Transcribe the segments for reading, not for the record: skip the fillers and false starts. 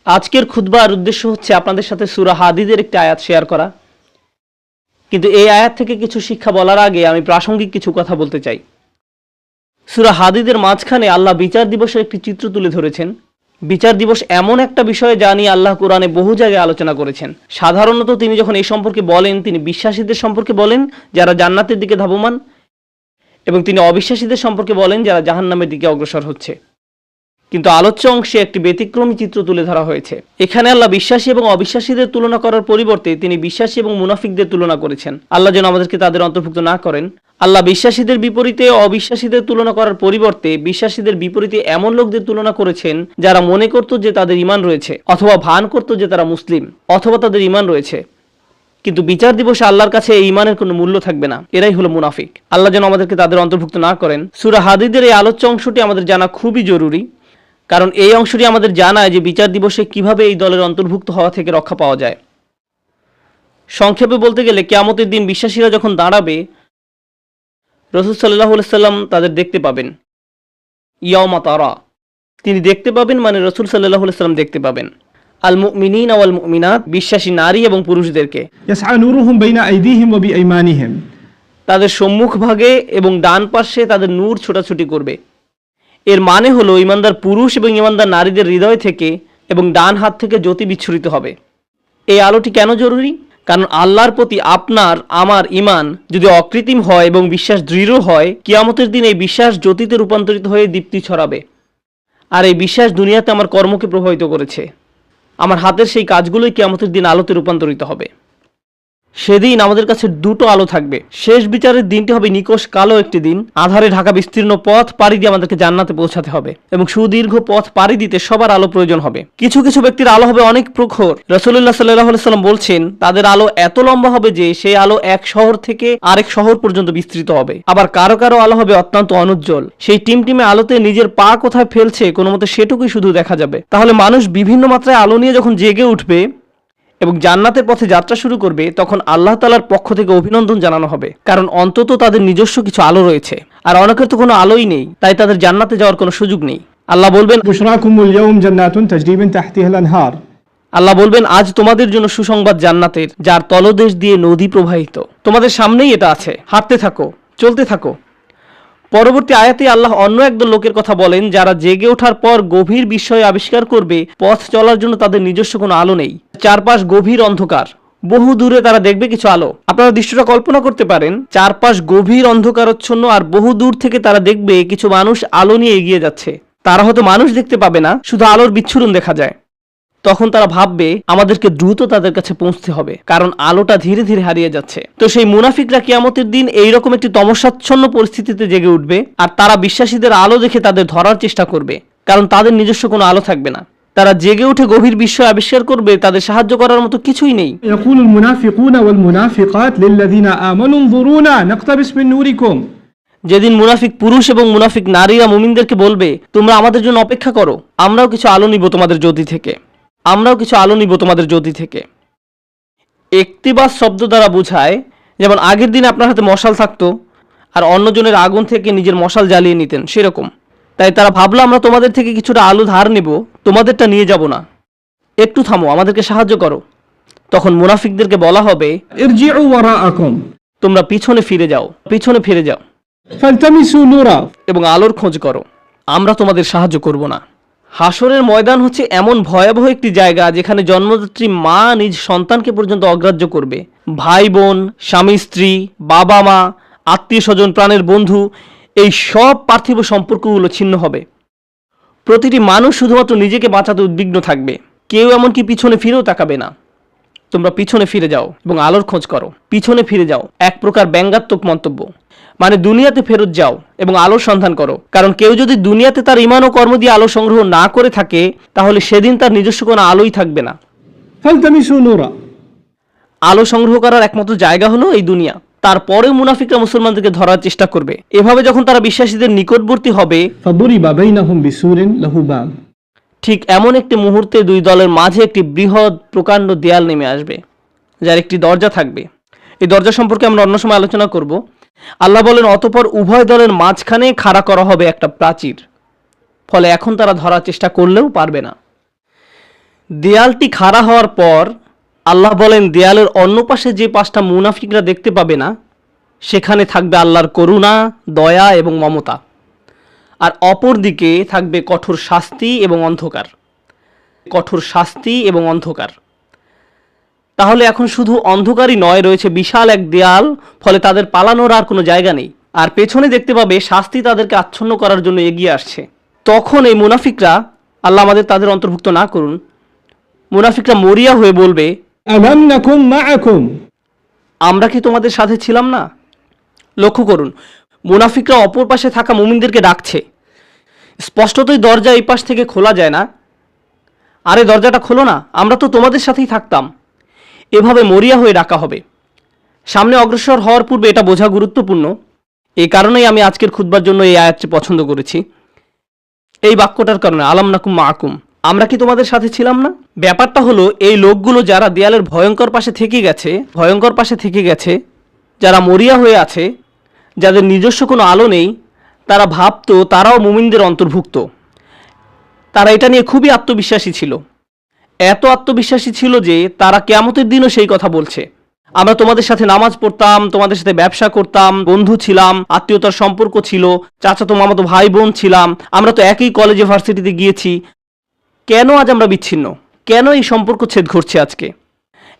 আজকের খুতবার উদ্দেশ্য হচ্ছে আপনাদের সাথে সূরা হাদীদের একটি আয়াত শেয়ার করা। কিন্তু এই আয়াত থেকে কিছু শিক্ষা বলার আগে আমি প্রাসঙ্গিক কিছু কথা বলতে চাই। সূরা হাদীদের মাঝখানে আল্লাহ বিচার দিবসের একটি চিত্র তুলে ধরেছেন। বিচার দিবস এমন একটা বিষয় যা নিয়ে আল্লাহ কোরআনে বহু জায়গায় আলোচনা করেছেন। সাধারণত তিনি যখন এই সম্পর্কে বলেন, তিনি বিশ্বাসীদের সম্পর্কে বলেন যারা জান্নাতের দিকে ধাবমান, এবং তিনি অবিশ্বাসীদের সম্পর্কে বলেন যারা জাহান্নামের দিকে অগ্রসর হচ্ছে। কিন্তু আলোচ্য অংশে একটি ব্যতিক্রমী চিত্র তুলে ধরা হয়েছে। এখানে আল্লাহ বিশ্বাসী এবং অবিশ্বাসীদের তুলনা করার পরিবর্তে তিনি বিশ্বাসী এবং মুনাফিকদের তুলনা করেছেন। আল্লাহ যেন আমাদেরকে তাদের অন্তর্ভুক্ত না করেন। আল্লাহ বিশ্বাসীদের বিপরীতে অবিশ্বাসীদের তুলনা করার পরিবর্তে বিশ্বাসীদের বিপরীতে এমন লোকদের তুলনা করেছেন যারা মনে করত যে তাদের ঈমান রয়েছে, অথবা ভান করত যে তারা মুসলিম, অথবা তাদের ঈমান রয়েছে, কিন্তু বিচার দিবসে আল্লাহর কাছে এই ঈমানের কোনো মূল্য থাকবে না। এরাই হলো মুনাফিক। আল্লাহ যেন আমাদেরকে তাদের অন্তর্ভুক্ত না করেন। সূরা হাদীদের এই আলোচ্য অংশটি আমাদের জানা খুবই জরুরি, কারণ এই অংশটি আমাদের জানায় যে বিচার দিবসে কিভাবে এই দলের অন্তর্ভুক্ত হওয়া থেকে রক্ষা পাওয়া যায়। সংক্ষেপে বলতে গেলে কিয়ামতের দিন বিশ্বাসীরা যখন দাঁড়াবে, রাসূল সাল্লাল্লাহু আলাইহি সাল্লাম তাদের দেখতে পাবেন। ইয়াউমা তারা, তিনি দেখতে পাবেন মানে রাসূল সাল্লাল্লাহু আলাইহি সাল্লাম দেখতে পাবেন আল মুমিনিনা ওয়াল মুমিনাত, বিশ্বাসী নারী এবং পুরুষদেরকে। ইয়াসআ নূরুহুম বাইনা আইদিহিম ওয়া বিআইমানিহিম, তাদের সম্মুখ ভাগে এবং ডান পাশে তাদের নূর ছোটাছুটি করবে। এর মানে হলো ঈমানদার পুরুষ এবং ঈমানদার নারীদের হৃদয় থেকে এবং ডান হাত থেকে জ্যোতি বিচ্ছুরিত হবে। এই আলোটি কেন জরুরি? কারণ আল্লাহর প্রতি আপনার আমার ঈমান যদি অকৃত্রিম হয় এবং বিশ্বাস দৃঢ় হয়, কিয়ামতের দিন এই বিশ্বাস জ্যোতিতে রূপান্তরিত হয়ে দীপ্তি ছড়াবে। আর এই বিশ্বাস দুনিয়াতে আমার কর্মকে প্রভাবিত করেছে। আমার হাতের সেই কাজগুলোই কিয়ামতের দিন আলোতে রূপান্তরিত হবে। সেদিন আমাদের কাছে দুটো আলো থাকবে। শেষ বিচারের দিনটি হবে নিকষ কালো একটি দিন। আধারে ঢাকা বিস্তীর্ণ পথ পাড়ি দিয়ে আমাদেরকে জান্নাতে পৌঁছাতে হবে, এবং সুদীর্ঘ পথ পাড়ি দিতে সবার আলো প্রয়োজন হবে। কিছু কিছু ব্যক্তির আলো হবে অনেক প্রখর। রাসূলুল্লাহ সাল্লাল্লাহু আলাইহি সাল্লাম বলছেন তাদের আলো এত লম্বা হবে যে সেই আলো এক শহর থেকে আরেক শহর পর্যন্ত বিস্তৃত হবে। আবার কারো কারো আলো হবে অত্যন্ত অনুজ্জ্বল। সেই টিমটিমে আলোতে নিজের পা কোথায় ফেলছে কোনো মতে সেটুকুই শুধু দেখা যাবে। তাহলে মানুষ বিভিন্ন মাত্রায় আলো নিয়ে যখন জেগে উঠবে এবং জান্নাতের পথে যাত্রা শুরু করবে, তখন আল্লাহ তাআলার পক্ষ থেকে অভিনন্দন জানানো হবে, কারণ অন্তত তাদের নিজস্ব কিছু আলো রয়েছে। আর অনেকের তো কোনো আলোই নেই, তাই তাদের জান্নাতে যাওয়ার কোনো সুযোগ নেই। আল্লাহ বলবেন, বুশরাকুমুল ইয়াউম জান্নাতুন তাজরি মিন তাহতিহাল আনহার, আল্লাহ বলবেন আজ তোমাদের জন্য সুসংবাদ জান্নাতের, যার তলদেশ দিয়ে নদী প্রবাহিত। তোমাদের সামনেই এটা আছে, হাঁটতে থাকো, চলতে থাকো। পরবর্তী আয়াতে আল্লাহ অন্য একদল লোকের কথা বলেন যারা জেগে ওঠার পর গভীর বিস্ময় আবিষ্কার করবে পথ চলার জন্য তাদের নিজস্ব কোনো আলো নেই। চারপাশ গভীর অন্ধকার, বহু দূরে তারা দেখবে কিছু আলো। আপনারা দৃশ্যটা কল্পনা করতে পারেন, চারপাশ গভীর অন্ধকারচ্ছন্ন, আর বহু দূর থেকে তারা দেখবে কিছু মানুষ আলো নিয়ে এগিয়ে যাচ্ছে। তারা হয়তো মানুষ দেখতে পাবে না, শুধু আলোর বিচ্ছুরণ দেখা যায়। তখন তারা ভাববে আমাদেরকে দ্রুত তাদের কাছে পৌঁছতে হবে, কারণ আলোটা ধীরে ধীরে হারিয়ে যাচ্ছে। তো সেই মুনাফিকরা কিয়ামতের দিন এইরকম একটি তমসাচ্ছন্ন পরিস্থিতিতে জেগে উঠবে, আর তারা বিশ্বাসীদের আলো দেখে তাদের ধরার চেষ্টা করবে, কারণ তাদের নিজস্ব কোনো আলো থাকবে না। তারা জেগে উঠে গভীর বিস্ময় আবিষ্কার করবে তাদের সাহায্য করার মতো কিছুই নেই। ইয়াকুলুল মুনাফিকুনা ওয়াল মুনাফিকাত লিল্লাযিনা আমানু নজুরুনা নাকতাবিস মিন নূরিকুম, যেদিন মুনাফিক পুরুষ এবং মুনাফিক নারীরা মুমিনদেরকে বলবে তোমরা আমাদের জন্য অপেক্ষা করো, আমরাও কিছু আলো নিব তোমাদের জ্যোতি থেকে, আমরাও কিছু আলো নিব তোমাদের জ্যোতি থেকে। ইকতিবাস শব্দ দ্বারা বোঝায়, যেমন আগের দিন আপনার হাতে মশাল থাকতো আর অন্যজনের আগুন থেকে নিজের মশাল জ্বালিয়ে নিতেন, সেরকম। তাই তারা ভাবলো আমরা তোমাদের থেকে কিছুটা আলো ধার নেব, তোমাদেরটা নিয়ে যাব না, একটু থামো, আমাদেরকে সাহায্য করো। তখন মুনাফিকদেরকে বলা হবে ইরজিউ ওয়ারাআকুম, তোমরা পিছনে ফিরে যাও, পিছনে ফিরে যাও ফালতামিসু নূরা, এবং আলোর খোঁজ করো, আমরা তোমাদের সাহায্য করব না। হাসরের ময়দান হচ্ছে এমন ভয়াবহ একটি জায়গা যেখানে জন্মদাত্রী মা নিজ সন্তানকে পর্যন্ত অগ্রাহ্য করবে। ভাই বোন, স্বামী স্ত্রী, বাবা মা, আত্মীয় স্বজন, প্রাণের বন্ধু, এই সব পার্থিব সম্পর্কগুলো ছিন্ন হবে। প্রতিটি মানুষ শুধুমাত্র নিজেকে বাঁচাতে উদ্বিগ্ন থাকবে, কেউ এমনকি পিছনে ফিরেও তাকাবে না। তোমরা পিছনে ফিরে যাও এবং আলোর খোঁজ করো, পিছনে ফিরে যাও এক প্রকার ব্যঙ্গাত্মক মন্তব্য, মানে দুনিয়াতে ফেরত যাও এবং আলোর সন্ধান করো। কারণ কেউ যদি দুনিয়াতে তার ঈমান ও কর্ম দিয়ে আলো সংগ্রহ না করে থাকে, তাহলে সেদিন তার নিজস্ব কোনো আলোই থাকবে না। ফালতামিসু নূরা, আলো সংগ্রহ করার একমাত্র জায়গা হলো এই দুনিয়া। তারপরে মুনাফিকরা মুসলমানদেরকে ধরার চেষ্টা করবে। এভাবে যখন তারা বিশ্বাসীদের নিকটবর্তী হবে, ফাদুরিবা বাইনাহুম বিসুরিন লাহু বাব, ঠিক এমন একটি মুহূর্তে দুই দলের মাঝে একটি বৃহৎ প্রকাণ্ড দেয়াল নেমে আসবে, যার একটি দরজা থাকবে। এই দরজা সম্পর্কে আমরা অন্য সময় আলোচনা করব। আল্লাহ বলেন অতঃপর উভয় দলের মাঝখানে খাড়া করা হবে একটা প্রাচীর, ফলে এখন তারা ধরার চেষ্টা করলেও পারবে না। দেয়ালটি খাড়া হওয়ার পর আল্লাহ বলেন দেয়ালের অন্য পাশে যে 5টা মুনাফিকরা দেখতে পাবে না সেখানে থাকবে আল্লাহর করুণা, দয়া এবং মমতা, আর অপর দিকে থাকবে কঠোর শাস্তি এবং অন্ধকার। কঠোর শাস্তি এবং অন্ধকার। তাহলে এখন শুধু অন্ধকারই নয়, রয়েছে বিশাল এক দেয়াল, ফলে তাদের পালানোর আর কোনো জায়গা নেই। আর পেছনে দেখতে পাবে শাস্তি তাদেরকে আচ্ছন্ন করার জন্য এগিয়ে আসছে। তখন এই মুনাফিকরা, আল্লাহ আমাদের তাদের অন্তর্ভুক্ত না করুন, মুনাফিকরা মরিয়া হয়ে বলবে, ألم نكن معكم আমরা কি তোমাদের সাথে ছিলাম না? লক্ষ্য করুন, মুনাফিকরা অপর পাশে থাকা মুমিনদেরকে ডাকছে। স্পষ্টতই দরজা এই পাশ থেকে খোলা যায় না। আরে দরজাটা খোলো না, আমরা তো তোমাদের সাথেই থাকতাম। এভাবে মরিয়া হয়ে ডাকা হবে। সামনে অগ্রসর হওয়ার পূর্বে এটা বোঝা গুরুত্বপূর্ণ। এই কারণেই আমি আজকের খুতবার জন্য এই আয়াতটি পছন্দ করেছি। এই বাক্যটার কারণে, আলাম নাকুম মাকুম, আমরা কি তোমাদের সাথে ছিলাম না? ব্যাপারটা হলো, এই লোকগুলো যারা দেয়ালের ভয়ঙ্কর পাশে থেকে গেছে, যারা মরিয়া হয়ে আছে, যাদের নিজস্ব কোনো আলো নেই, তারা ভাবতো তারাও মুমিনদের অন্তর্ভুক্ত। তারা এটা নিয়ে খুবই আত্মবিশ্বাসী ছিল। এত আত্মবিশ্বাসী ছিল যে তারা কিয়ামতের দিনও সেই কথা বলছে, আমরা তোমাদের সাথে নামাজ পড়তাম, তোমাদের সাথে ব্যবসা করতাম, বন্ধু ছিলাম, আত্মীয়তার সম্পর্ক ছিল, চাচাতো মামাতো ভাই বোন ছিলাম, আমরা তো একই কলেজে ভার্সিটিতে গিয়েছি। কেন আজ আমরা বিচ্ছিন্ন? কেন এই সম্পর্ক ছেদ ঘটছে আজকে?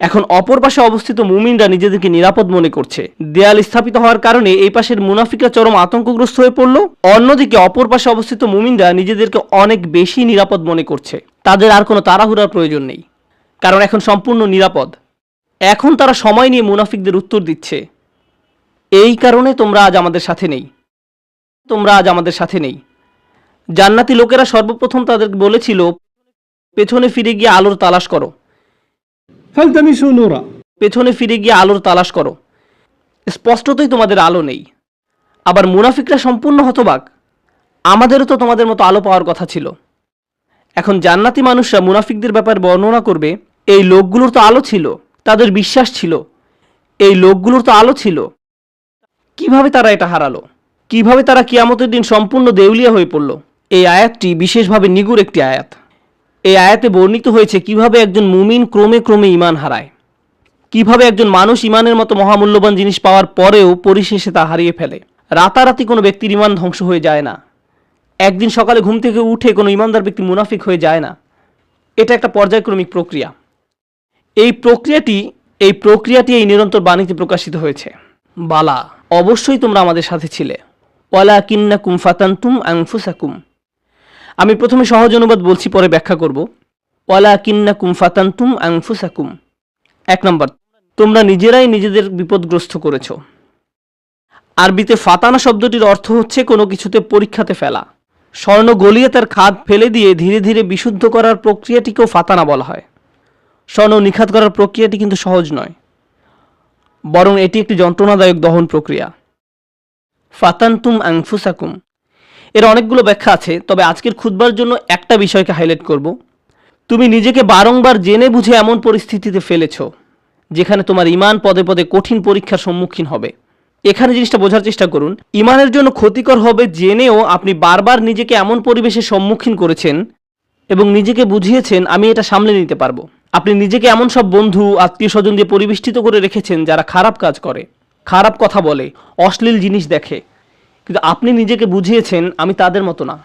এখন অপর পাশে অবস্থিত মুমিনরা নিজেদেরকে নিরাপদ মনে করছে। দেয়াল স্থাপিত হওয়ার কারণে এই পাশের মুনাফিকরা চরম আতঙ্কগ্রস্ত হয়ে পড়ল। অন্যদিকে অপর পাশে অবস্থিত মুমিনরা নিজেদেরকে অনেক বেশি নিরাপদ মনে করছে। তাদের আর কোনো তাড়াহুড়ার প্রয়োজন নেই, কারণ এখন সম্পূর্ণ নিরাপদ। এখন তারা সময় নিয়ে মুনাফিকদের উত্তর দিচ্ছে, এই কারণে তোমরা আজ আমাদের সাথে নেই। জান্নাতি লোকেরা সর্বপ্রথম তাদের বলেছিল, পেছনে ফিরে গিয়ে আলোর তালাশ করো, فالتمسوا نورا পেছনে ফিরে গিয়ে আলোর তালাশ করো, স্পষ্টতই তোমাদের আলো নেই। আবার মুনাফিকরা সম্পূর্ণ হতবাক, আমাদেরও তো তোমাদের মতো আলো পাওয়ার কথা ছিল। এখন জান্নাতি মানুষরা মুনাফিকদের ব্যাপারে বর্ণনা করবে, এই লোকগুলোর তো আলো ছিল, তাদের বিশ্বাস ছিল, এই লোকগুলোর তো আলো ছিল, কিভাবে তারা এটা হারালো? কিভাবে তারা কিয়ামতের দিন সম্পূর্ণ দেউলিয়া হয়ে পড়ল? এই আয়াতটি বিশেষভাবে নিগুড় একটি আয়াত। এই আয়াতে বর্ণিত হয়েছে কিভাবে একজন মুমিন ক্রমে ক্রমে ঈমান হারায়, কিভাবে একজন মানুষ ঈমানের মতো মহামূল্যবান জিনিস পাওয়ার পরেও পরিশেষে তা হারিয়ে ফেলে। রাতারাতি কোনো ব্যক্তির ঈমান ধ্বংস হয়ে যায় না। একদিন সকালে ঘুম থেকে উঠে কোনো ঈমানদার ব্যক্তি মুনাফিক হয়ে যায় না। এটা একটা পর্যায়ক্রমিক প্রক্রিয়া। এই প্রক্রিয়াটি এই নিরন্তর বাণীতে প্রকাশিত হয়েছে, বালা, অবশ্যই তোমরা আমাদের সাথে ছিলে, ওয়ালাকিন্নাকুম ফাতানতুম আনফুসাকুম। আমি প্রথমে সহজ অনুবাদ বলছি, পরে ব্যাখ্যা করব। ওয়ালাকিন্নাকুম ফাতানতুম আনফুসাকুম। 1 নম্বর, তোমরা নিজেরাই নিজেদের বিপদগ্রস্ত করেছ। আরবিতে ফাতানা শব্দটির অর্থ হচ্ছে কোনো কিছুতে পরীক্ষাতে ফেলা। স্বর্ণ গলিয়ে তার খাদ ফেলে দিয়ে ধীরে ধীরে বিশুদ্ধ করার প্রক্রিয়াটিকেও ফাতানা বলা হয়। স্বর্ণ নিখাত করার প্রক্রিয়াটি কিন্তু সহজ নয়, বরং এটি একটি যন্ত্রণাদায়ক দহন প্রক্রিয়া। ফাতানতুম আনফুসাকুম এর অনেকগুলো ব্যাখ্যা আছে, তবে আজকের খুতবার জন্য একটা বিষয়কে হাইলাইট করব। তুমি নিজেকে বারংবার জেনে বুঝে এমন পরিস্থিতিতে ফেলেছ যেখানে তোমার ঈমান পদে পদে কঠিন পরীক্ষার সম্মুখীন হবে। এখানে জিনিসটা বোঝার চেষ্টা করুন, ঈমানের জন্য ক্ষতিকর হবে জেনেও আপনি বারবার নিজেকে এমন পরিবেশের সম্মুখীন করেছেন এবং নিজেকে বুঝিয়েছেন আমি এটা সামলে নিতে পারবো। আপনি নিজেকে এমন সব বন্ধু, আত্মীয় স্বজন দিয়ে পরিবেষ্টিত করে রেখেছেন যারা খারাপ কাজ করে, খারাপ কথা বলে, অশ্লীল জিনিস দেখে, কিন্তু আপনি নিজেকে বুঝিয়েছেন আমি তাদের মতো না।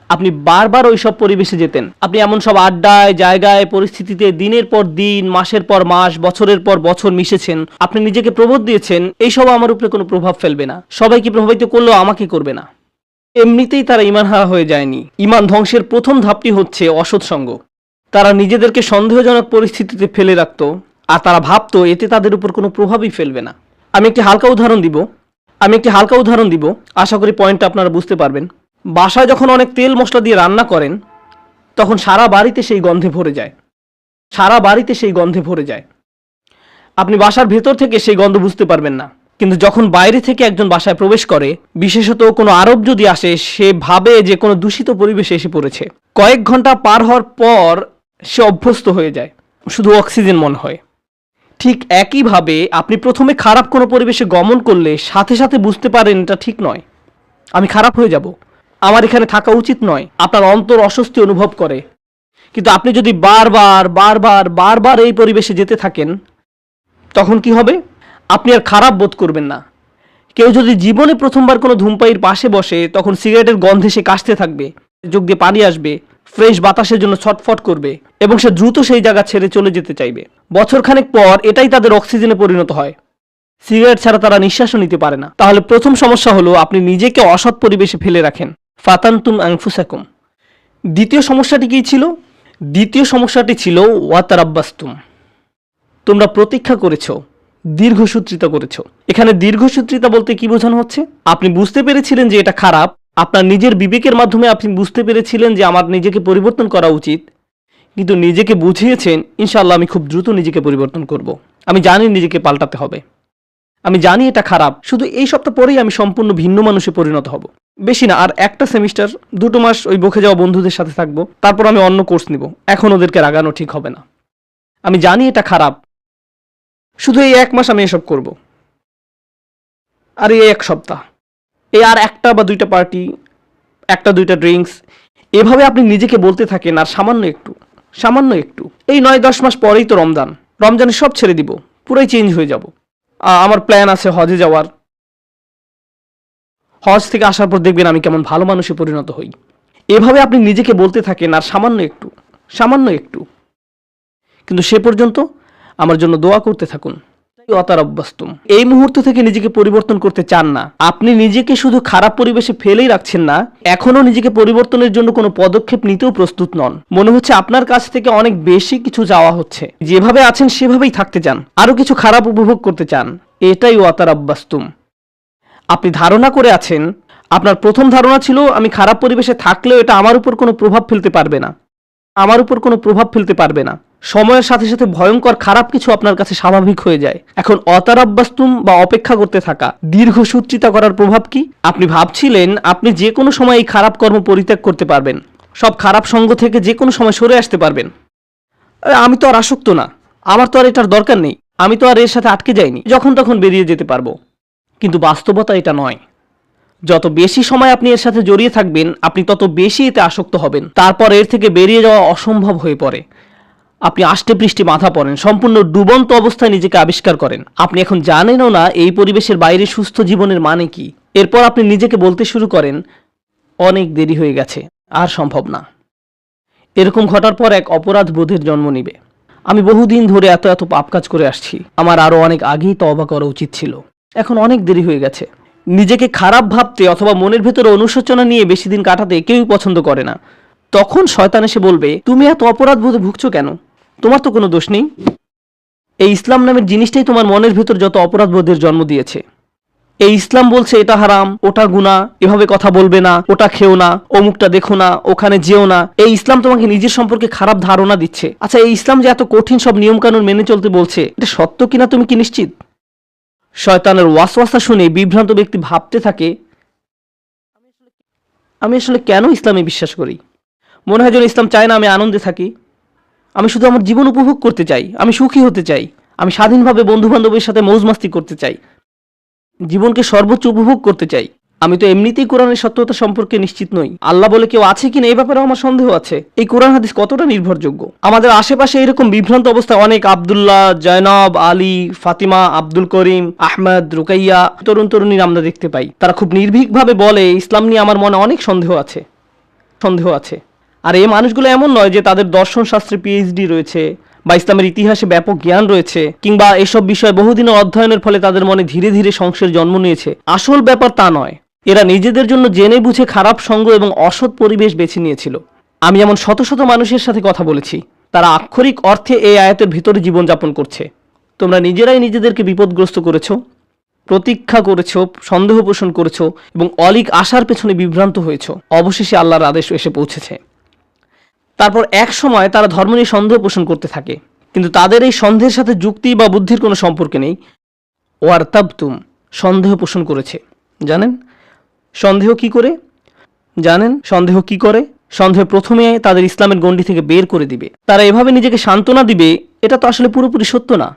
আপনি বারবার ওই সব পরিবেশে যেতেন, আপনি এমন সব আড্ডায়, জায়গায়, পরিস্থিতিতে দিনের পর দিন, মাসের পর মাস, বছরের পর বছর মিশেছেন। আপনি নিজেকে প্রবোধ দিয়েছেন এইসব আমার উপরে কোনো প্রভাব ফেলবে না, সবাইকে প্রভাবিত করলেও আমাকে করবে না। এমনিতেই তারা ঈমান হারা হয়ে যায়নি। ঈমান ধ্বংসের প্রথম ধাপটি হচ্ছে অসৎসঙ্গ। তারা নিজেদেরকে সন্দেহজনক পরিস্থিতিতে ফেলে রাখত, আর তারা ভাবতো এতে তাদের উপর কোনো প্রভাবই ফেলবে না। আমি একটি হালকা উদাহরণ দিব, আশা করি পয়েন্টটা আপনারা বুঝতে পারবেন। বাসায় যখন অনেক তেল মশলা দিয়ে রান্না করেন, তখন সারা বাড়িতে সেই গন্ধে ভরে যায়। আপনি বাসার ভেতর থেকে সেই গন্ধ বুঝতে পারবেন না, কিন্তু যখন বাইরে থেকে একজন বাসায় প্রবেশ করে, বিশেষত কোনো আরব যদি আসে, সে ভাবে যে কোনো দূষিত পরিবেশে এসে পড়েছে। কয়েক ঘন্টা পার হওয়ার পর সে অভ্যস্ত হয়ে যায়, শুধু অক্সিজেন মনে হয়। ঠিক একইভাবে আপনি প্রথমে খারাপ কোনো পরিবেশে গমন করলে সাথে সাথে বুঝতে পারেন এটা ঠিক নয়, আমি খারাপ হয়ে যাব, আমার এখানে থাকা উচিত নয়। আপনার অন্তর অস্বস্তি অনুভব করে, কিন্তু আপনি যদি বারবার বারবার বারবার এই পরিবেশে যেতে থাকেন, তখন কি হবে? আপনি আর খারাপ বোধ করবেন না। কেউ যদি জীবনে প্রথমবার কোনো ধূমপায়ীর পাশে বসে, তখন সিগারেটের গন্ধে সে কাশতে থাকবে, চোখ দিয়ে পানি আসবে, ফ্রেশ বাতাসের জন্য ছটফট করবে এবং সে দ্রুত সেই জায়গা ছেড়ে চলে যেতে চাইবে। বছরখানেক পর এটাই তাদের অক্সিজেনে পরিণত হয়। সিগারেট ছাড়া তারা নিঃশ্বাসও নিতে পারে না। তাহলে প্রথম সমস্যা হলো আপনি নিজেকে অসৎ পরিবেশে ফেলে রাখেন। ফাতানতুম আনফুসাকুম। দ্বিতীয় সমস্যাটি কী ছিল? দ্বিতীয় সমস্যাটি ছিল ওয়াতারাব্বাস্তুম। তোমরা প্রতীক্ষা করেছো, দীর্ঘসূত্রিতা করেছো। এখানে দীর্ঘসূত্রিতা বলতে কি বোঝানো হচ্ছে? আপনি বুঝতে পেরেছিলেন যে এটা খারাপ, আপনার নিজের বিবেকের মাধ্যমে আপনি বুঝতে পেরেছিলেন যে আমার নিজেকে পরিবর্তন করা উচিত, কিন্তু নিজেকে বুঝিয়েছেন ইনশাআল্লাহ আমি খুব দ্রুত নিজেকে পরিবর্তন করব। আমি জানি নিজেকে পাল্টাতে হবে, আমি জানি এটা খারাপ, শুধু এই সপ্তাহ পরেই আমি সম্পূর্ণ ভিন্ন মানুষে পরিণত হব। বেশি না, আর একটা সেমিস্টার 2 মাস ওই বকে যাওয়া বন্ধুদের সাথে থাকবো, তারপর আমি অন্য কোর্স নিব। এখন ওদেরকে রাগানো ঠিক হবে না। আমি জানি এটা খারাপ, শুধু এই 1 মাস আমি এসব করব। আর এই 1 সপ্তাহ, এই আর 1টা বা 2টা পার্টি, 1টা 2টা ড্রিঙ্কস, এভাবে আপনি নিজেকে বলতে থাকেন। আর সামান্য একটু এই 9-10 মাস পরেই তো রমজানে সব ছেড়ে দিব, পুরাই চেঞ্জ হয়ে যাব। আমার প্ল্যান আছে হজে যাওয়ার। হজ থেকে আসার পর দেখবেন আমি কেমন ভালো মানুষে পরিণত হই। এভাবে আপনি নিজেকে বলতে থাকেন আর সামান্য একটু, কিন্তু সে পর্যন্ত আমার জন্য দোয়া করতে থাকুন। ওয়াতারাব্বাস্তুম। এই মুহূর্ত থেকে নিজেকে পরিবর্তন করতে চান না, আপনি নিজেকে শুধু খারাপ পরিবেশে ফেলেই রাখছেন না, এখনো নিজেকে পরিবর্তনের জন্য কোনো পদক্ষেপ নিতেও প্রস্তুত নন। মনে হচ্ছে আপনার কাছ থেকে অনেক বেশি কিছু চাওয়া হচ্ছে। যেভাবে আছেন সেভাবেই থাকতে চান, আরো কিছু খারাপ উপভোগ করতে চান। এটাই ওয়াতারাব্বাস্তুম। আপনি ধারণা করে আছেন, আপনার প্রথম ধারণা ছিল আমি খারাপ পরিবেশে থাকলেও এটা আমার উপর কোনো প্রভাব ফেলতে পারবে না। সময়ের সাথে সাথে ভয়ঙ্কর খারাপ কিছু আপনার কাছে স্বাভাবিক হয়ে যায়। এখন অতারাব্বাস্তুম বা অপেক্ষা করতে থাকা, দীর্ঘসূত্রিতা করার প্রভাব কি? আপনি ভাবছিলেন আপনি যে কোনো সময় এই খারাপ কর্ম পরিত্যাগ করতে পারবেন, সব খারাপ সঙ্গ থেকে যে কোনো সময় সরে আসতে পারবেন। আমি তো আর আসক্ত না, আমার তো আর এটার দরকার নেই, আমি তো আর এর সাথে আটকে যাইনি, যখন তখন বেরিয়ে যেতে পারবো। কিন্তু বাস্তবতা এটা নয়। যত বেশি সময় আপনি এর সাথে জড়িয়ে থাকবেন, আপনি তত বেশি এতে আসক্ত হবেন। তারপর এর থেকে বেরিয়ে যাওয়া অসম্ভব হয়ে পড়ে। আপনি আষ্টে পৃষ্ঠে মাথা পড়েন, সম্পূর্ণ ডুবন্ত অবস্থায় নিজেকে আবিষ্কার করেন। আপনি এখন জানেনও না এই পরিবেশের বাইরে সুস্থ জীবনের মানে কি। এরপর আপনি নিজেকে বলতে শুরু করেন অনেক দেরি হয়ে গেছে, আর সম্ভব না। এরকম ঘটার পর এক অপরাধ বোধের জন্ম নিবে। আমি বহুদিন ধরে এত পাপ কাজ করে আসছি, আমার আরো অনেক আগেই তওবা করা উচিত ছিল, এখন অনেক দেরি হয়ে গেছে। নিজেকে খারাপ ভাবতে অথবা মনের ভেতরে অনুশোচনা নিয়ে বেশি দিন কাটাতে কেউই পছন্দ করে না। তখন শয়তান এসে বলবে, তুমি এত অপরাধ বোধে ভুগছো কেন? তোমার তো কোনো দোষ নেই। এই ইসলাম নামের জিনিসটাই তোমার মনের ভেতর যত অপরাধ বোধের জন্ম দিয়েছে। এই ইসলাম বলছে এটা হারাম, ওটা গুনাহ, এভাবে কথা বলবে না, ওটা খেও না, অমুকটা দেখো না, ওখানে যেও না। এই ইসলাম তোমাকে নিজের সম্পর্কে খারাপ ধারণা দিচ্ছে। আচ্ছা, এই ইসলাম যে এত কঠিন সব নিয়মকানুন মেনে চলতে বলছে, এটা সত্য কিনা তুমি কি নিশ্চিত? শয়তানের ওয়াসওয়াসা শুনে বিভ্রান্ত ব্যক্তি ভাবতে থাকে, আমি আসলে কেন ইসলামে বিশ্বাস করি? মনে হয় যেন ইসলাম চায় না আমি আনন্দে থাকি। আমি শুধু আমার জীবন উপভোগ করতে চাই, আমি সুখী হতে চাই, আমি স্বাধীনভাবে বন্ধু বান্ধবের সাথে মৌজ মাস্তি করতে চাই, জীবনকে সর্বোচ্চ উপভোগ করতে চাই। আমি তো এমনিতেই কোরআনের সত্যতা সম্পর্কে নিশ্চিত নই। আল্লাহ বলে কেউ আছে কিনা এই ব্যাপারেও আমার সন্দেহ আছে। এই কোরআন হাদিস কতটা নির্ভরযোগ্য? আমাদের আশেপাশে এরকম বিভ্রান্ত অবস্থায় অনেক আব্দুল্লাহ, জয়নব, আলী, ফাতিমা, আব্দুল করিম, আহমদ, রুকাইয়া তরুণ তরুণীর আমরা দেখতে পাই। তারা খুব নির্ভীকভাবে বলে ইসলাম নিয়ে আমার মনে অনেক সন্দেহ আছে। আর এই মানুষগুলো এমন নয় যে তাদের দর্শন শাস্ত্রে পিএইচডি রয়েছে বা ইসলামের ইতিহাসে ব্যাপক জ্ঞান রয়েছে, কিংবা এসব বিষয়ে বহুদিনের অধ্যয়নের ফলে তাদের মনে ধীরে ধীরে সংশয়ের জন্ম নিয়েছে। আসল ব্যাপার তা নয়। এরা নিজেদের জন্য জেনে বুঝে খারাপ সঙ্গ এবং অসৎ পরিবেশ বেছে নিয়েছিল। আমি যেমন শত শত মানুষের সাথে কথা বলেছি, তারা আক্ষরিক অর্থে এই আয়াতের ভিতরে জীবনযাপন করছে। তোমরা নিজেরাই নিজেদেরকে বিপদগ্রস্ত করেছো, প্রতীক্ষা করেছো, সন্দেহ পোষণ করেছো এবং অলিক আশার পেছনে বিভ্রান্ত হয়েছো। অবশেষে আল্লাহর আদেশ এসে পৌঁছেছে। তারপর এক সময় তারা ধর্ম নিয়ে সন্দেহ পোষণ করতে থাকে, কিন্তু তাদের এই সন্দেহের সাথে যুক্তি বা বুদ্ধির কোনো সম্পর্ক নেই। ওয়ারতাবতুম, সন্দেহ পোষণ করেছে। জানেন সন্দেহ কি করে? সন্দেহ প্রথমে তাদের ইসলামের গণ্ডি থেকে বের করে দিবে। তারা এভাবে নিজেকে সান্ত্বনা দিবে, এটা তো আসলে পুরোপুরি সত্য না,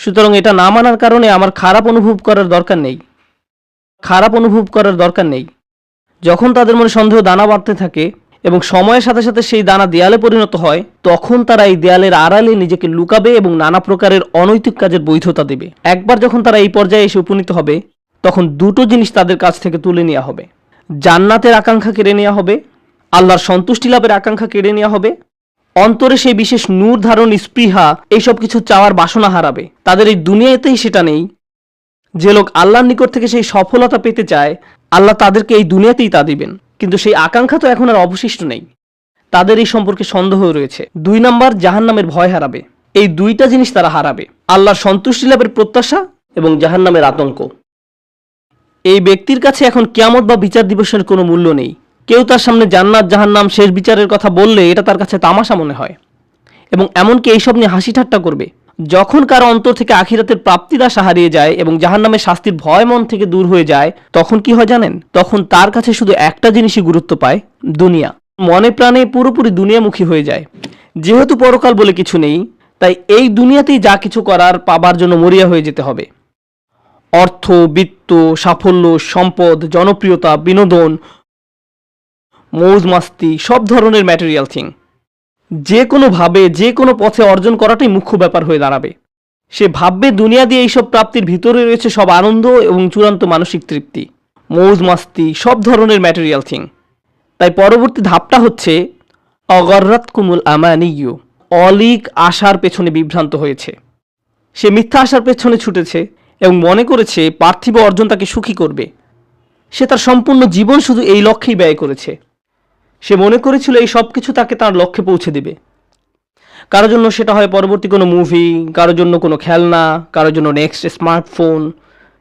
সুতরাং এটা না মানার কারণে আমার খারাপ অনুভব করার দরকার নেই। যখন তাদের মনে সন্দেহ দানা বাঁধতে থাকে এবং সময়ের সাথে সাথে সেই দানা দেয়ালে পরিণত হয়, তখন তারা এই দেয়ালের আড়ালে নিজেকে লুকাবে এবং নানা প্রকারের অনৈতিক কাজের বৈধতা দেবে। একবার যখন তারা এই পর্যায়ে এসে উপনীত হবে, তখন দুটো জিনিস তাদের কাছ থেকে তুলে নেওয়া হবে। জান্নাতের আকাঙ্ক্ষা কেড়ে নেওয়া হবে, আল্লাহর সন্তুষ্টি লাভের আকাঙ্ক্ষা কেড়ে নেওয়া হবে, অন্তরে সেই বিশেষ নূর ধারণ, স্পৃহা, এইসব কিছু চাওয়ার বাসনা হারাবে। তাদের এই দুনিয়াতেই সেটা নেই। যে লোক আল্লাহর নিকট থেকে সেই সফলতা পেতে চায়, আল্লাহ তাদেরকে এই দুনিয়াতেই তা দিবেন, কিন্তু সেই আকাঙ্ক্ষা তো এখন আর অবশিষ্ট নেই। তাদের এই সম্পর্কে সন্দেহ রয়েছে। 2 নাম্বার, জাহান্নামের ভয় হারাবে। এই দুইটা জিনিস তারা হারাবে, আল্লাহর সন্তুষ্টি লাভের প্রত্যাশা এবং জাহান্নামের আতঙ্ক। এই ব্যক্তির কাছে এখন কিয়ামত বা বিচার দিবসের কোনো মূল্য নেই। কেউ তার সামনে জান্নাত, জাহান্নাম, শেষ বিচারের কথা বললে এটা তার কাছে তামাশা মনে হয় এবং এমনকি এইসব নিয়ে হাসি ঠাট্টা করবে। যখন কারো অন্তর থেকে আখিরাতের প্রাপ্তির আশা হারিয়ে যায় এবং জাহান্নামের শাস্তির ভয় মন থেকে দূর হয়ে যায়, তখন কি হয় জানেন? তখন তার কাছে শুধু একটা জিনিসই গুরুত্ব পায়, দুনিয়া। মনে প্রাণে পুরোপুরি দুনিয়ামুখী হয়ে যায়। যেহেতু পরকাল বলে কিছু নেই, তাই এই দুনিয়াতেই যা কিছু করার পাবার জন্য মরিয়া হয়ে যেতে হবে। অর্থ, বিত্ত, সাফল্য, সম্পদ, জনপ্রিয়তা, বিনোদন, মৌজ মাস্তি, সব ধরনের ম্যাটেরিয়াল থিং যে কোনোভাবে যে কোনো পথে অর্জন করাটাই মুখ্য ব্যাপার হয়ে দাঁড়াবে। সে ভাববে দুনিয়া দিয়ে এইসব প্রাপ্তির ভিতরে রয়েছে সব আনন্দ এবং চূড়ান্ত মানসিক তৃপ্তি, মৌজ মাস্তি, সব ধরনের ম্যাটেরিয়াল থিং। তাই পরবর্তী ধাপটা হচ্ছে অগররাতকুমুল আমানিয়্যু, অলিক আশার পেছনে বিভ্রান্ত হয়েছে। সে মিথ্যা আশার পেছনে ছুটেছে এবং মনে করেছে পার্থিব অর্জন তাকে সুখী করবে। সে তার সম্পূর্ণ জীবন শুধু এই লক্ষ্যেই ব্যয় করেছে। সে মনে করেছিল এই সব কিছু তাকে তার লক্ষ্যে পৌঁছে দেবে। কারোর জন্য সেটা হয় পরবর্তী কোনো মুভি, কারোর জন্য কোনো খেলনা, কারোর জন্য নেক্সট স্মার্টফোন।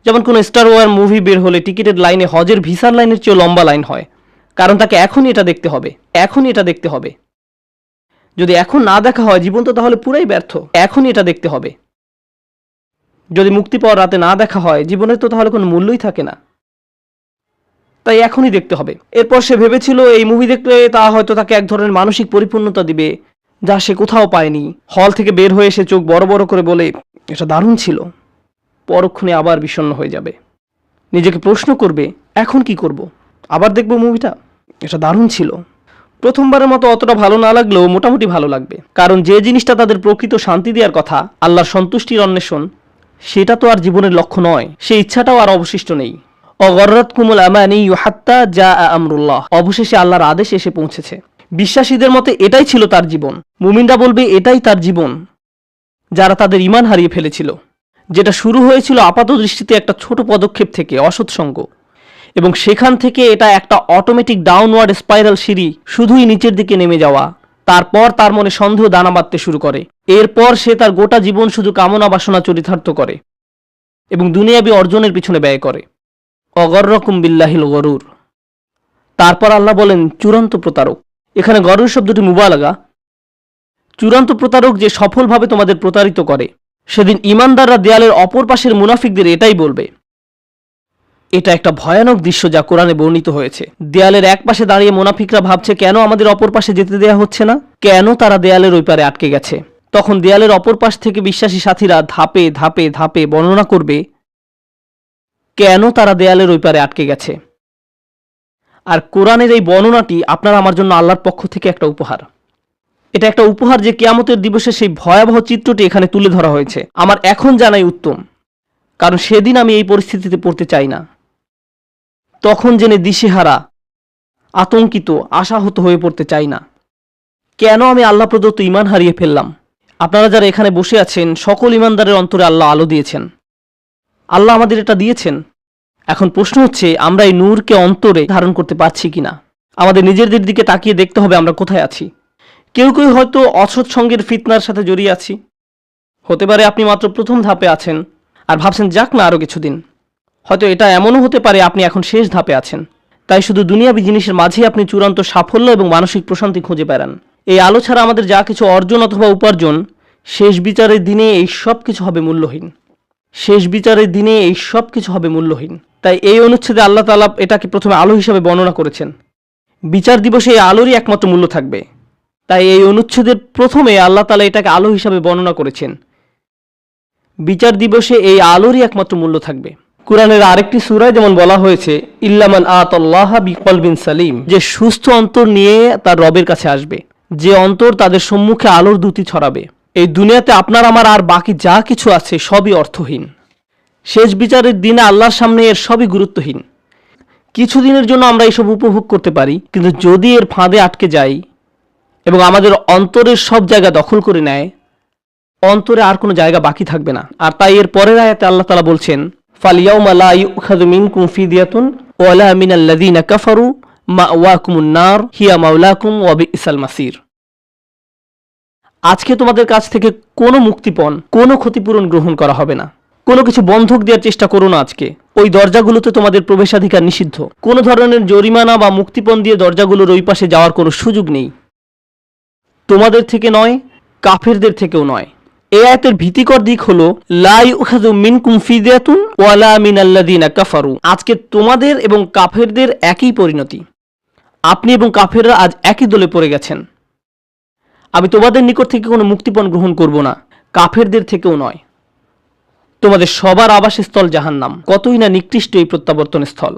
যেমন কোনো স্টার ওয়ার মুভি বের হলে টিকিটের লাইনে হজের ভিসার লাইনের চেয়েও লম্বা লাইন হয়, কারণ তাকে এখনই এটা দেখতে হবে, এখনই এটা দেখতে হবে। যদি এখন না দেখা হয়, জীবন তো তাহলে পুরাই ব্যর্থ। এখনই এটা দেখতে হবে। যদি মুক্তি পাওয়ার রাতে না দেখা হয়, জীবনের তো তাহলে কোনো মূল্যই থাকে না। তাই এখনই দেখতে হবে। এরপর সে ভেবেছিল এই মুভি দেখলে তা হয়তো তাকে এক ধরনের মানসিক পরিপূর্ণতা দিবে, যা সে কোথাও পায়নি। হল থেকে বের হয়ে এসে চোখ বড় বড় করে বলে, এটা দারুণ ছিল। পরক্ষণে আবার বিষণ্ণ হয়ে যাবে। নিজেকে প্রশ্ন করবে, এখন কি করব? আবার দেখব মুভিটা, এটা দারুণ ছিল। প্রথমবারের মতো অতটা ভালো না লাগলেও মোটামুটি ভালো লাগবে, কারণ যে জিনিসটা তাদের প্রকৃত শান্তি দেওয়ার কথা, আল্লাহর সন্তুষ্টির অন্বেষণ, সেটা তো আর জীবনের লক্ষ্য নয়। সেই ইচ্ছাটাও আর অবশিষ্ট নেই। অগররাতকুমুল আমানিয়্যু হাত্তা জাআ আমরুল্লাহ, অবশেষে আল্লাহর আদেশ এসে পৌঁছেছে। বিশ্বাসীদের মতে এটাই ছিল তার জীবন। মুমিনরা বলবে এটাই তার জীবন, যারা তাদের ঈমান হারিয়ে ফেলেছিল, যেটা শুরু হয়েছিল আপাত দৃষ্টিতে একটা ছোট পদক্ষেপ থেকে, অসৎসঙ্গ, এবং সেখান থেকে এটা একটা অটোমেটিক ডাউনওয়ার্ড স্পাইরাল সিঁড়ি, শুধুই নিচের দিকে নেমে যাওয়া। তারপর তার মনে সন্দেহ দানা বাঁধতে শুরু করে। এরপর সে তার গোটা জীবন শুধু কামনা বাসনা চরিতার্থ করে এবং দুনিয়াবি অর্জনের পিছনে ব্যয় করে। অগররকুম বিল্লাহিল গরুর। তারপর আল্লাহ বলেন চূড়ান্ত প্রতারক। এখানে গরুর শব্দটি মুবালাগা। চূড়ান্ত প্রতারক যে সফলভাবে তোমাদের প্রতারিত করে। সেদিন ঈমানদাররা দেয়ালের অপর পাশের মুনাফিকদের এটাই বলবে। এটা একটা ভয়ানক দৃশ্য যা কোরআনে বর্ণিত হয়েছে। দেয়ালের এক পাশে দাঁড়িয়ে মুনাফিকরা ভাবছে কেন আমাদের অপর পাশে যেতে দেয়া হচ্ছে না, কেন তারা দেয়ালের ওই পারে আটকে গেছে। তখন দেয়ালের অপর পাশ থেকে বিশ্বাসী সাথীরা ধাপে ধাপে ধাপে বর্ণনা করবে কেন তারা দেয়ালের ওই পারে আটকে গেছে। আর কোরআনের এই বর্ণনাটি আপনার আমার জন্য আল্লাহর পক্ষ থেকে একটা উপহার। এটা একটা উপহার যে কিয়ামতের দিবসে সেই ভয়াবহ চিত্রটি এখানে তুলে ধরা হয়েছে। আমার এখন জানাই উত্তম, কারণ সেদিন আমি এই পরিস্থিতিতে পড়তে চাই না। তখন জেনে দিশেহারা, আতঙ্কিত, আশাহত হয়ে পড়তে চাই না। কেন আমি আল্লাহ প্রদত্ত ঈমান হারিয়ে ফেললাম। আপনারা যারা এখানে বসে আছেন, সকল ঈমানদারের অন্তরে আল্লাহ আলো দিয়েছেন। আল্লাহ আমাদের এটা দিয়েছেন। এখন প্রশ্ন হচ্ছে আমরা এই নূরকে অন্তরে ধারণ করতে পারছি কিনা। আমাদের নিজেদের দিকে তাকিয়ে দেখতে হবে আমরা কোথায় আছি। কেউ কেউ হয়তো অসৎ সঙ্গের ফিতনার সাথে জড়িয়ে আছি। হতে পারে আপনি মাত্র প্রথম ধাপে আছেন আর ভাবছেন যাক না আরও কিছুদিন। হয়তো এটা এমনও হতে পারে আপনি এখন শেষ ধাপে আছেন। তাই শুধু দুনিয়াবি জিনিসের মাঝেই আপনি চূড়ান্ত সাফল্য এবং মানসিক প্রশান্তি খুঁজে বেড়ান। এই আলো ছাড়া আমাদের যা কিছু অর্জন অথবা উপার্জন, শেষ বিচারের দিনে এই সব কিছু হবে মূল্যহীন। শেষ বিচারের দিনে এই সব কিছু হবে মূল্যহীন। তাই এই অনুচ্ছেদে আল্লাহ তাআলা এটাকে প্রথমে আলো হিসাবে বর্ণনা করেছেন। বিচার দিবসে এই আলোরই একমাত্র মূল্য থাকবে। তাই এই অনুচ্ছেদের প্রথমে আল্লাহ তাআলা এটাকে আলো হিসাবে বর্ণনা করেছেন। বিচার দিবসে এই আলোরই একমাত্র মূল্য থাকবে। কুরআনের আরেকটি সূরায় যেমন বলা হয়েছে ইল্লামান আতাল্লাহা বিকলবিন সালিম, যে সুস্থ অন্তর নিয়ে তার রবের কাছে আসবে, যে অন্তর তাদের সম্মুখে আলোর দ্যুতি ছড়াবে। এই দুনিয়াতে আপনার আমার আর বাকি যা কিছু আছে সবই অর্থহীন। শেষ বিচারের দিনে আল্লাহর সামনে এর সবই গুরুত্বহীন। কিছুদিনের জন্য আমরা এসব উপভোগ করতে পারি, কিন্তু যদি এর ফাঁদে আটকে যাই এবং আমাদের অন্তরের সব জায়গা দখল করে নেয়, অন্তরে আর কোনো জায়গা বাকি থাকবে না। আর তাই এর পরের আয়াতে আল্লাহ তাআলা বলছেন ফালিয়াউমা লা ইউখাযু মিনকুম ফিদিয়াতুন ওয়ালা মিনাল্লাযীনা কাফারু মাওয়াকুমুন নার হিয়া মাওলাকুম ওয়া বিইসাল মাসির। আজকে তোমাদের কাছ থেকে কোনো মুক্তিপণ, কোনো ক্ষতিপূরণ গ্রহণ করা হবে না। কোনো কিছু বন্ধক দেওয়ার চেষ্টা করো না আজকে। ওই দরজাগুলোতে তোমাদের প্রবেশাধিকার নিষিদ্ধ। কোনো ধরনের জরিমানা বা মুক্তিপণ দিয়ে দরজাগুলোর ওই পাশে যাওয়ার কোনো সুযোগ নেই। তোমাদের থেকে নয়, কাফেরদের থেকেও নয়। এই আয়াতের ভীতিকর দিক হলো লা ইউখাযু মিনকুম ফিদিয়াতুন ওয়ালা মিনাল্লাযীনা কাফারু। আজকে তোমাদের এবং কাফেরদের একই পরিণতি। আপনি এবং কাফেররা আজ একই দলে পড়ে গেছেন। আমি তোমাদের নিকট থেকে কোনো মুক্তিপণ গ্রহণ করব না, কাফেরদের থেকেও নয়। তোমাদের সবার আবাসস্থল জাহান্নাম। কতই না নিকৃষ্ট এই প্রত্যাবর্তন স্থল।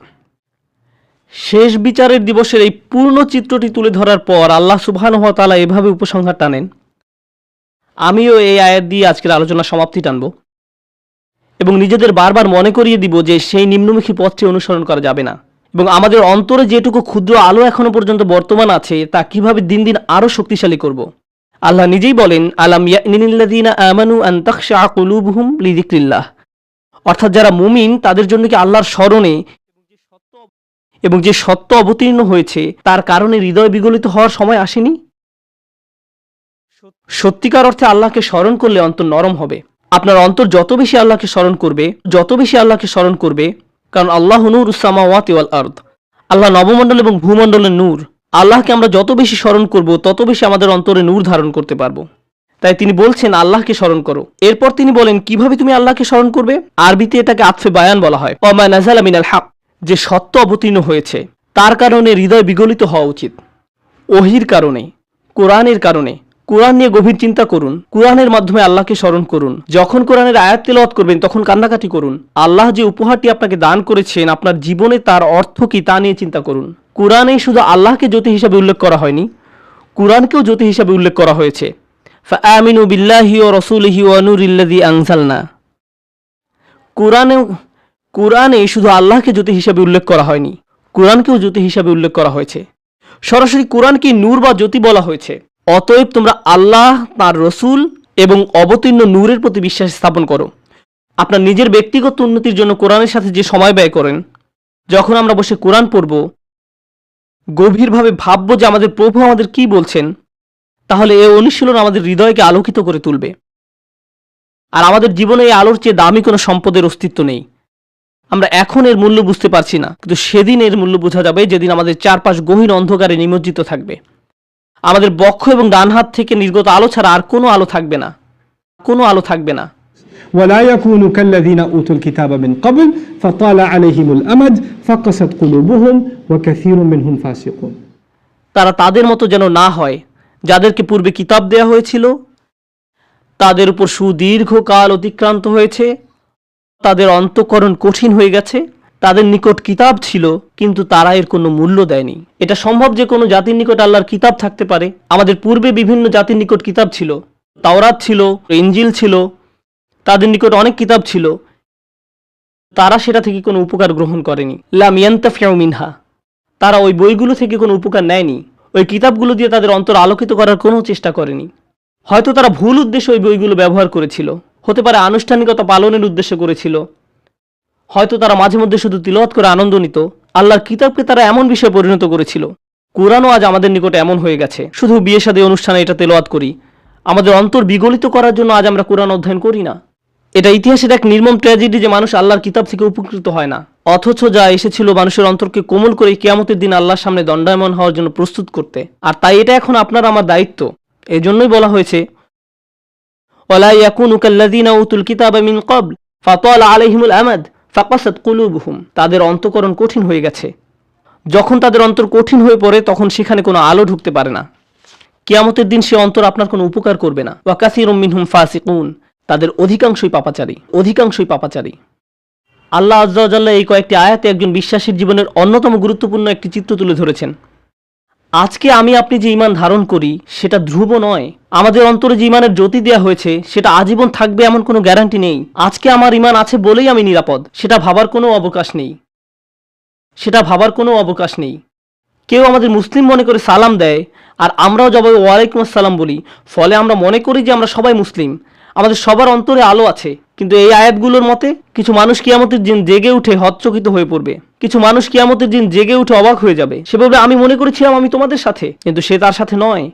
শেষ বিচারের দিবসের এই পূর্ণ চিত্রটি তুলে ধরার পর আল্লাহ সুবহানাহু ওয়া তাআলা এভাবে উপসংহার টানেন। আমিও এই আয়াত দিয়ে আজকের আলোচনা সমাপ্তি টানব এবং নিজেদের বারবার মনে করিয়ে দিব যে সেই নিম্নমুখী পথটি অনুসরণ করা যাবে না, এবং আমাদের অন্তরে যেটুকু ক্ষুদ্র আলো এখনো পর্যন্ত বর্তমান আছে তা কিভাবে দিন দিন আরো শক্তিশালী করব। আল্লাহ নিজেই বলেন আলাম ইয়ানিল্লাযীনা আমানু আন তাখশা কুলুবুহুম লিযিকরিল্লাহ, অর্থাৎ যারা মুমিন তাদের জন্য কি আল্লাহর স্মরণে এবং যে সত্য অবতীর্ণ হয়েছে তার কারণে হৃদয় বিগলিত হওয়ার সময় আসেনি। সত্যিকার অর্থে আল্লাহকে স্মরণ করলে অন্তর নরম হবে। আপনার অন্তর যত বেশি আল্লাহকে স্মরণ করবে, কারণ আল্লাহ নূরুস সামাওয়াতি ওয়াল আরদ, আল্লাহ নবমণ্ডল এবং ভূমণ্ডলের নূর। আল্লাহকে আমরা যত বেশি স্মরণ করব তত বেশি আমাদের অন্তরে নূর ধারণ করতে পারবো। তাই তিনি বলছেন আল্লাহকে স্মরণ করো। এরপর তিনি বলেন কিভাবে তুমি আল্লাহকে স্মরণ করবে। আরবিতে এটাকে আতফে বায়ান বলা হয়। ওমা নাযালা মিনাল হক, যে সত্য অবতীর্ণ হয়েছে তার কারণে হৃদয় বিগলিত হওয়া উচিত। ওহির কারণে, কোরআনের কারণে। কোরআন নিয়ে গভীর চিন্তা করুন, কোরআনের মাধ্যমে আল্লাহকে স্মরণ করুন। যখন কোরআনের আয়াত তেলাওয়াত করবেন তখন কান্নাকাটি করুন। আল্লাহ যে উপহারটি আপনাকে দান করেছেন আপনার জীবনে তার অর্থ কি তা নিয়ে চিন্তা করুন। কোরআনে শুধু আল্লাহকে জ্যোতি হিসাবে উল্লেখ করা হয়নি, কোরআনকেও জ্যোতি হিসাবে উল্লেখ করা হয়েছে। ফাআমিনু বিল্লাহি ওয়া রাসূলিহি ওয়া নূরিল্লাযী আনজালনা। কোরআনে শুধু আল্লাহকে জ্যোতি হিসাবে উল্লেখ করা হয়নি, কোরআনকেও জ্যোতি হিসাবে উল্লেখ করা হয়েছে। সরাসরি কোরআনকে নূর বা জ্যোতি বলা হয়েছে। অতএব তোমরা আল্লাহ, তার রসুল এবং অবতীর্ণ নূরের প্রতি বিশ্বাস স্থাপন করো। আপনার নিজের ব্যক্তিগত উন্নতির জন্য কোরআনের সাথে যে সময় ব্যয় করেন, যখন আমরা বসে কোরআন পড়ব, গভীরভাবে ভাববো যে আমাদের প্রভু আমাদের কি বলছেন, তাহলে এই অনুশীলন আমাদের হৃদয়কে আলোকিত করে তুলবে। আর আমাদের জীবনে এই আলোর চেয়ে দামি কোনো সম্পদের অস্তিত্ব নেই। আমরা এখন এর মূল্য বুঝতে পারছি না, কিন্তু সেদিন এর মূল্য বোঝা যাবে যেদিন আমাদের চারপাশ গহীন অন্ধকারে নিমজ্জিত থাকবে। আমাদের বক্ষ এবং ডান হাত থেকে নির্গত আলো ছাড়া আর কোনো আলো থাকবে না, কোনো আলো থাকবে না। ولا يكونوا كالذين أوتوا الكتاب من قبل فطال عليهم الأمد فقست قلوبهم وكثير منهم فاسقون। তারা তাদের মতো যেন না হয় যাদেরকে পূর্বে কিতাব দেয়া হয়েছিল, তাদের উপর সুদীর্ঘ কাল অতিক্রান্ত হয়েছে, তাদের অন্তঃকরণ কঠিন হয়ে গেছে। তাদের নিকট কিতাব ছিল কিন্তু তারা এর কোনো মূল্য দেয়নি। এটা সম্ভব যে কোনো জাতির নিকট আল্লাহর কিতাব থাকতে পারে। আমাদের পূর্বে বিভিন্ন জাতির নিকট কিতাব ছিল, তাওরাত ছিল, ইনজিল ছিল, তাদের নিকট অনেক কিতাব ছিল, তারা সেটা থেকে কোনো উপকার গ্রহণ করেনি। লাম ইয়ান্তাফিউ মিনহা, তারা ওই বইগুলো থেকে কোনো উপকার নেয়নি। ওই কিতাবগুলো দিয়ে তাদের অন্তর আলোকিত করার কোনো চেষ্টা করেনি। হয়তো তারা ভুল উদ্দেশ্যে ওই বইগুলো ব্যবহার করেছিল, হতে পারে আনুষ্ঠানিকতা পালনের উদ্দেশ্যে করেছিল, হয়তো তারা মাঝে মধ্যে শুধু তিলাওয়াত করে আনন্দ নিত। আল্লাহর কিতাবকে তারা এমন বিষয়ে পরিণত করেছিল। কোরআনও আজ আমাদের নিকট এমন হয়ে গেছে। শুধু বিয়ে শাদী অনুষ্ঠানে এটা তেলাওয়াত করি, আমাদের অন্তর বিগলিত করার জন্য আজ আমরা কোরআন অধ্যয়ন করি না। এটা ইতিহাসের এক নির্মম ট্র্যাজেডি যে মানুষ আল্লাহর কিতাব থেকে উপকৃত হয় না, অথচ যা এসেছিল মানুষের অন্তরকে কোমল করে কিয়ামতের দিন আল্লাহর সামনে দণ্ডায়মান হওয়ার জন্য প্রস্তুত করতে। আর তাই এটা এখন আপনার আমার দায়িত্ব। এজন্যই বলা হয়েছে ওয়ালা ইয়াকুনু কাল্লাযীনা উতুল কিতাবা মিন ক্বাবল ফাতালা আলাইহিমুল আমাদ ফাকাসাত কুলুবুহুম। তাদের অন্তঃকরণ কঠিন হয়ে গেছে। যখন তাদের অন্তর কঠিন হয়ে পড়ে তখন সেখানে কোনো আলো ঢুকতে পারে না। কিয়ামতের দিন সে অন্তর আপনার কোনো উপকার করবে না। ওয়া কাসীরুম মিনহুম ফাসিকুন, তাদের অধিকাংশই পাপাচারী। আল্লাহ আয্যা ওয়া জাল্লা এই কয়েকটি আয়াতে একজন বিশ্বাসীর জীবনের অন্যতম গুরুত্বপূর্ণ একটি চিত্র তুলে ধরেছেন। আজকে আমি আপনি যে ঈমান ধারণ করি সেটা ধ্রুব নয়। আমাদের অন্তরে যে ঈমানের জ্যোতি দেওয়া হয়েছে সেটা আজীবন থাকবে এমন কোনো গ্যারান্টি নেই। আজকে আমার ঈমান আছে বলেই আমি নিরাপদ, সেটা ভাবার কোনো অবকাশ নেই। কেউ আমাদের মুসলিম মনে করে সালাম দেয় আর আমরাও জবাবে ওয়ালাইকুম আসসালাম বলি, ফলে আমরা মনে করি যে আমরা সবাই মুসলিম, আমাদের সবার অন্তরে আলো আছে। কিন্তু এই আয়াতগুলোর মতে কিছু মানুষ কিয়ামতের দিন জেগে উঠে হতচকিত হয়ে পড়বে, কিছু মানুষ কিয়ামতের দিন জেগে উঠে অবাক হয়ে যাবে। সে বলবে, আমি মনে করেছিলাম আমি তোমাদের সাথে, কিন্তু সে তার সাথে নয়।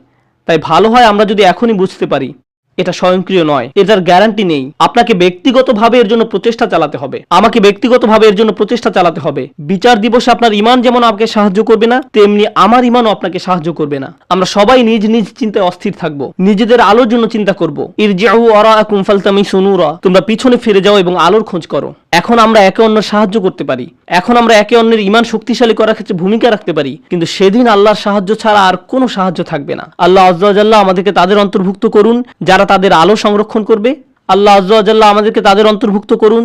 তাই ভালো হয় আমরা যদি এখনই বুঝতে পারি এটা স্বয়ংক্রিয় নয়, এটার গ্যারান্টি নেই। আপনাকে ব্যক্তিগতভাবে এর জন্য প্রচেষ্টা চালাতে হবে, আমাকে ব্যক্তিগতভাবে এর জন্য প্রচেষ্টা চালাতে হবে। বিচার দিবসে আপনার ঈমান যেমন আপনাকে সাহায্য করবে না, তেমনি আমার ঈমানও আপনাকে সাহায্য করবে না। আমরা সবাই নিজ নিজ চিন্তায় অস্থির থাকব, নিজেদের আলোর জন্য চিন্তা করব। ইরজিউ ওয়ারাআকুম ফালতামিসু নূরা, তোমরা পিছনে ফিরে যাও এবং আলোর খোঁজ করো। এখন আমরা একে অন্যের সাহায্য করতে পারি, এখন আমরা একে অন্যের ঈমান শক্তিশালী করার ক্ষেত্রে ভূমিকা রাখতে পারি, কিন্তু সেদিন আল্লাহর সাহায্য ছাড়া আর কোনো সাহায্য থাকবে না। আল্লাহ আয্যা ওয়া জাল্লা আমাদেরকে তাদের অন্তর্ভুক্ত করুন যারা তাদের আলো সংরক্ষণ করবে। আল্লাহ আয্যা ওয়া জাল্লা আমাদেরকে তাদের অন্তর্ভুক্ত করুন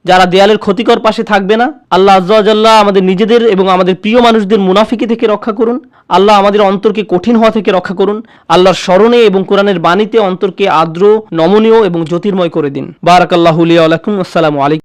যারা দেয়ালের ক্ষতিকর পাশে থাকবে না। আল্লাহ আয্যা ওয়া জাল্লা আমাদের নিজেদের এবং আমাদের প্রিয় মানুষদের মুনাফিকি থেকে রক্ষা করুন। আল্লাহ আমাদের অন্তরকে কঠিন হওয়া থেকে রক্ষা করুন। আল্লাহর স্মরণে এবং কোরআনের বাণীতে অন্তরকে আর্দ্র, নমনীয় এবং জ্যোতির্ময় করে দিন। বারাকাল্লাহু লি ওয়া লাকুম। আসসালামু আলাইকুম।